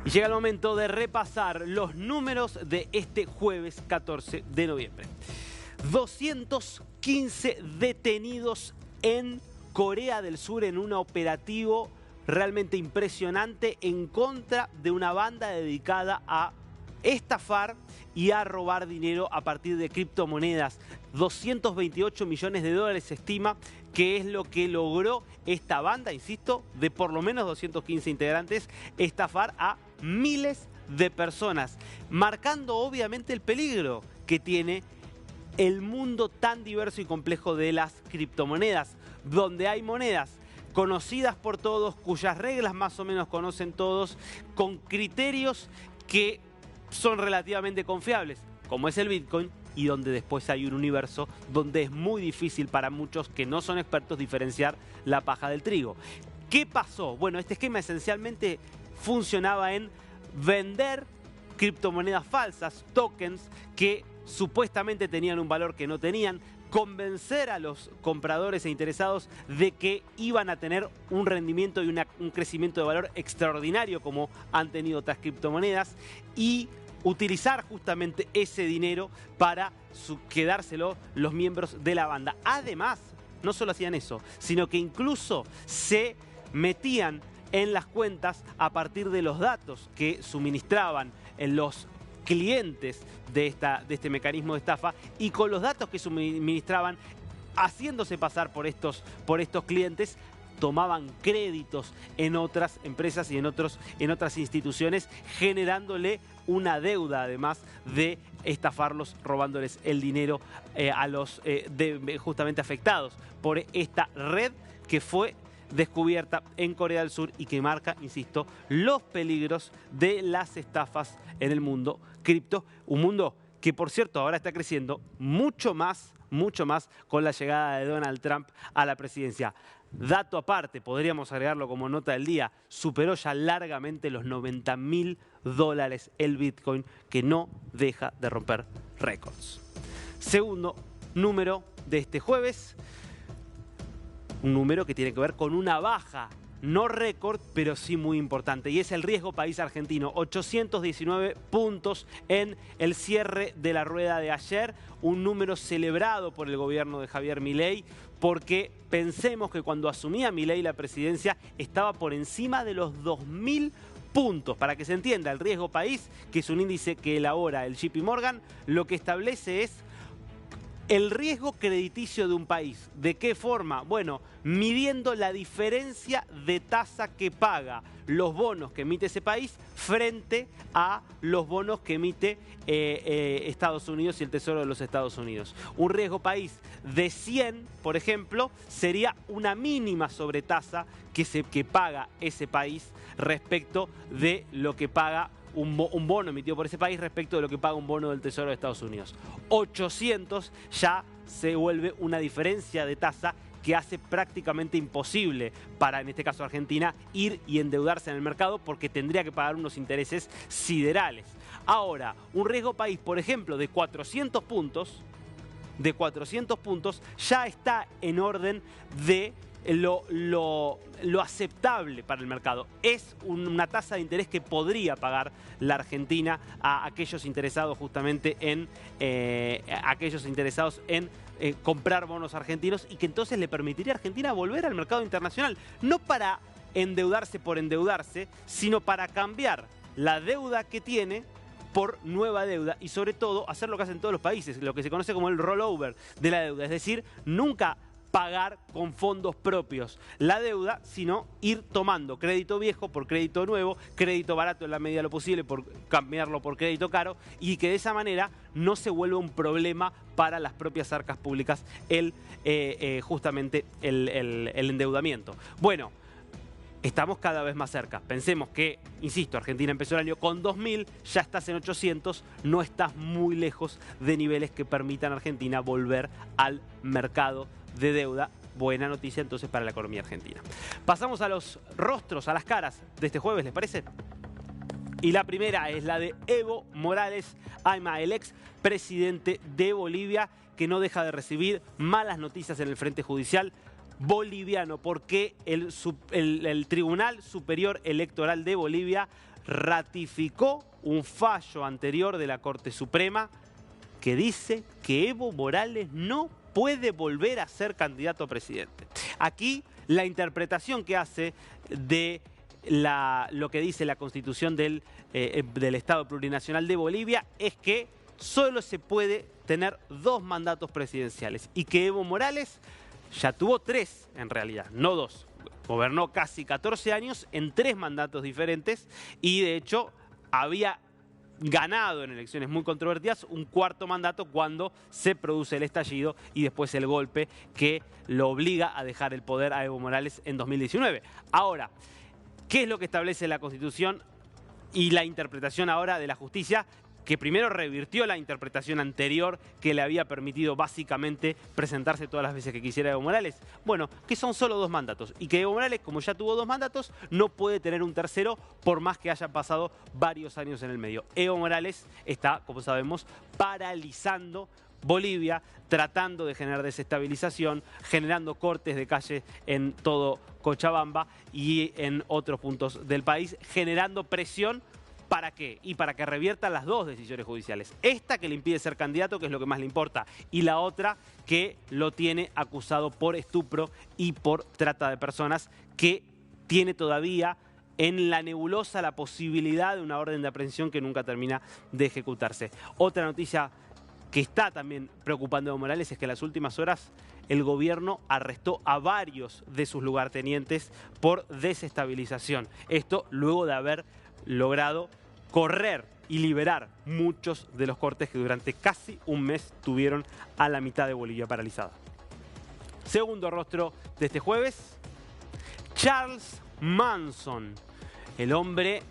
Y llega el momento de repasar los números de este jueves 14 de noviembre. 215 detenidos en Corea del Sur en un operativo realmente impresionante en contra de una banda dedicada a estafar y a robar dinero a partir de criptomonedas. 228 millones de dólares se estima que es lo que logró esta banda, insisto, de por lo menos 215 integrantes, estafar a miles de personas, marcando obviamente el peligro que tiene el mundo tan diverso y complejo de las criptomonedas, donde hay monedas conocidas por todos, cuyas reglas más o menos conocen todos, con criterios que son relativamente confiables, como es el Bitcoin, y donde después hay un universo donde es muy difícil para muchos que no son expertos diferenciar la paja del trigo. ¿Qué pasó? Bueno, este esquema esencialmente funcionaba en vender criptomonedas falsas, tokens, que supuestamente tenían un valor que no tenían, convencer a los compradores e interesados de que iban a tener un rendimiento y un crecimiento de valor extraordinario como han tenido otras criptomonedas, y utilizar justamente ese dinero para quedárselo los miembros de la banda. Además, no solo hacían eso, sino que incluso se metían en las cuentas a partir de los datos que suministraban los clientes de este mecanismo de estafa, y con los datos que suministraban, haciéndose pasar por estos clientes, tomaban créditos en otras empresas y en otras instituciones, generándole una deuda, además de estafarlos, robándoles el dinero a los justamente afectados por esta red que fue descubierta en Corea del Sur y que marca, insisto, los peligros de las estafas en el mundo cripto, un mundo que, por cierto, ahora está creciendo mucho más con la llegada de Donald Trump a la presidencia. Dato aparte, podríamos agregarlo como nota del día, superó ya largamente los $90.000 el Bitcoin, que no deja de romper récords. Segundo número de este jueves, un número que tiene que ver con una baja, no récord, pero sí muy importante, y es el riesgo país argentino. 819 puntos en el cierre de la rueda de ayer, un número celebrado por el gobierno de Javier Milei, porque pensemos que cuando asumía Milei la presidencia estaba por encima de los 2.000 puntos. Para que se entienda, el riesgo país, que es un índice que elabora el JP Morgan, lo que establece es el riesgo crediticio de un país. ¿De qué forma? Bueno, midiendo la diferencia de tasa que paga los bonos que emite ese país frente a los bonos que emite Estados Unidos y el Tesoro de los Estados Unidos. Un riesgo país de 100, por ejemplo, sería una mínima sobretasa que paga ese país respecto de lo que paga un bono emitido por ese país respecto de lo que paga un bono del Tesoro de Estados Unidos. 800 ya se vuelve una diferencia de tasa que hace prácticamente imposible para, en este caso Argentina, ir y endeudarse en el mercado, porque tendría que pagar unos intereses siderales. Ahora, un riesgo país, por ejemplo, de 400 puntos, ya está en orden de lo aceptable para el mercado. Es una tasa de interés que podría pagar la Argentina a aquellos interesados justamente en comprar bonos argentinos, y que entonces le permitiría a Argentina volver al mercado internacional, no para endeudarse por endeudarse, sino para cambiar la deuda que tiene por nueva deuda, y sobre todo hacer lo que hacen todos los países, lo que se conoce como el rollover de la deuda, es decir, nunca pagar con fondos propios la deuda, sino ir tomando crédito viejo por crédito nuevo, crédito barato en la medida de lo posible por cambiarlo por crédito caro, y que de esa manera no se vuelva un problema para las propias arcas públicas justamente el endeudamiento. Bueno, estamos cada vez más cerca. Pensemos que, insisto, Argentina empezó el año con 2.000, ya estás en 800, no estás muy lejos de niveles que permitan a Argentina volver al mercado de deuda. Buena noticia entonces para la economía argentina. Pasamos a los rostros, a las caras de este jueves, ¿les parece? Y la primera es la de Evo Morales Ayma, el ex presidente de Bolivia, que no deja de recibir malas noticias en el frente judicial boliviano, porque el Tribunal Superior Electoral de Bolivia ratificó un fallo anterior de la Corte Suprema que dice que Evo Morales no puede volver a ser candidato a presidente. Aquí la interpretación que hace de lo que dice la Constitución del Estado Plurinacional de Bolivia es que solo se puede tener 2 mandatos presidenciales y que Evo Morales ya tuvo 3 en realidad, no 2. Gobernó casi 14 años en 3 mandatos diferentes y de hecho había ganado en elecciones muy controvertidas un 4.º mandato cuando se produce el estallido y después el golpe que lo obliga a dejar el poder a Evo Morales en 2019. Ahora, ¿qué es lo que establece la Constitución y la interpretación ahora de la justicia? Que primero revirtió la interpretación anterior que le había permitido básicamente presentarse todas las veces que quisiera Evo Morales. Bueno, que son solo 2 mandatos y que Evo Morales, como ya tuvo 2 mandatos, no puede tener un tercero por más que hayan pasado varios años en el medio. Evo Morales está, como sabemos, paralizando Bolivia, tratando de generar desestabilización, generando cortes de calle en todo Cochabamba y en otros puntos del país, generando presión. ¿Para qué? Y para que reviertan las 2 decisiones judiciales. Esta que le impide ser candidato, que es lo que más le importa, y la otra que lo tiene acusado por estupro y por trata de personas, que tiene todavía en la nebulosa la posibilidad de una orden de aprehensión que nunca termina de ejecutarse. Otra noticia que está también preocupando a Evo Morales es que en las últimas horas el gobierno arrestó a varios de sus lugartenientes por desestabilización. Esto luego de haber logrado correr y liberar muchos de los cortes que durante casi un mes tuvieron a la mitad de Bolivia paralizada. Segundo rostro de este jueves, Charles Manson, el hombre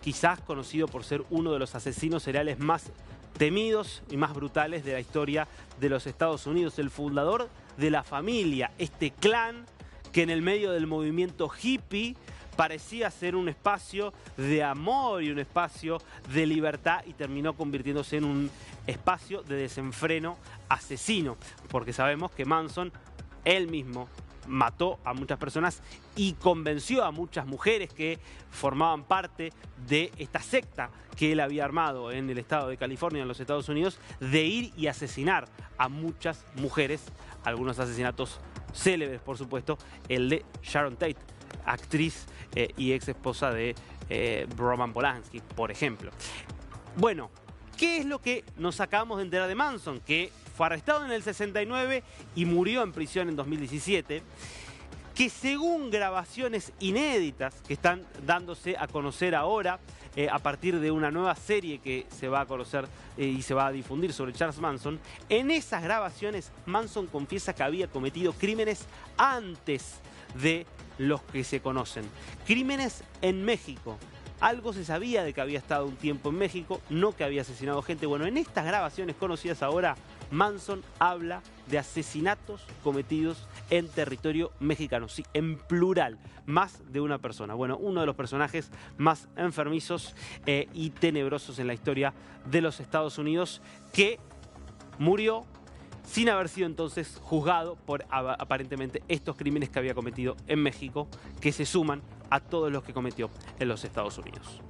quizás conocido por ser uno de los asesinos seriales más temidos y más brutales de la historia de los Estados Unidos, el fundador de La Familia, este clan que en el medio del movimiento hippie parecía ser un espacio de amor y un espacio de libertad y terminó convirtiéndose en un espacio de desenfreno asesino, porque sabemos que Manson, él mismo, mató a muchas personas y convenció a muchas mujeres que formaban parte de esta secta que él había armado en el estado de California, en los Estados Unidos, de ir y asesinar a muchas mujeres, algunos asesinatos célebres, por supuesto, el de Sharon Tate, actriz y ex esposa de Roman Polanski, por ejemplo. Bueno, ¿qué es lo que nos acabamos de enterar de Manson? Que fue arrestado en el 69 y murió en prisión en 2017, que según grabaciones inéditas que están dándose a conocer ahora, a partir de una nueva serie que se va a conocer y se va a difundir sobre Charles Manson, en esas grabaciones Manson confiesa que había cometido crímenes antes de los que se conocen. Crímenes en México. Algo se sabía de que había estado un tiempo en México, no que había asesinado gente. Bueno, en estas grabaciones conocidas ahora, Manson habla de asesinatos cometidos en territorio mexicano, sí, en plural, más de una persona. Bueno, uno de los personajes más enfermizos y tenebrosos en la historia de los Estados Unidos, que murió sin haber sido entonces juzgado por aparentemente estos crímenes que había cometido en México, que se suman a todos los que cometió en los Estados Unidos.